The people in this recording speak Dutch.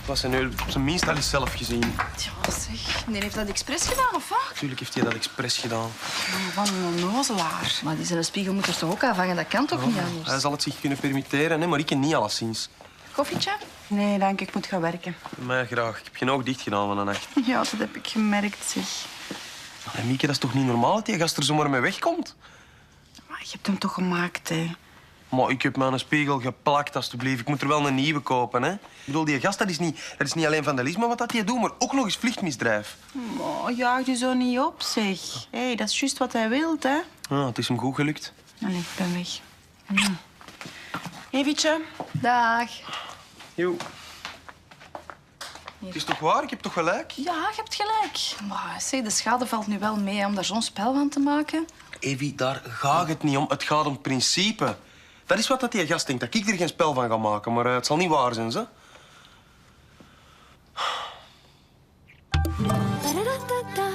Was hij nu op zijn minst al eens zelf gezien? Ja, zeg. Nee, heeft dat expres gedaan, of wat? Natuurlijk heeft hij dat expres gedaan. Van een onnozelaar. Maar die zijn spiegel moet er toch ook aanvangen? Dat kan toch niet anders? Hij zal het zich kunnen permitteren, hè? Maar ik niet alleszins. Koffietje? Nee, dank. Ik moet gaan werken. Mij graag. Ik heb geen oog dicht gedaan van de nacht. Ja, dat heb ik gemerkt, zeg. En Mieke, dat is toch niet normaal dat die gast er zomaar mee wegkomt? Maar je hebt hem toch gemaakt, hè? Maar ik heb mijn spiegel geplakt, alstublieft. Ik moet er wel een nieuwe kopen, hè. Ik bedoel, die gast, dat is niet alleen vandalisme wat dat hij doet, maar ook nog eens vluchtmisdrijf. Oh, jaag je zo niet op, zeg. Hé, dat is juist wat hij wil, hè? Ja, het is hem goed gelukt. Allee, ik ben weg. Eventje. Dag. Jo. Het is toch waar? Ik heb toch gelijk? Ja, je hebt gelijk. Maar zeg, de schade valt nu wel mee hè, om daar zo'n spel van te maken. Evie, daar gaat het niet om. Het gaat om het principe. Dat is wat dat die gast denkt, dat ik er geen spel van ga maken. Maar het zal niet waar zijn, ze. Da-da-da-da-da.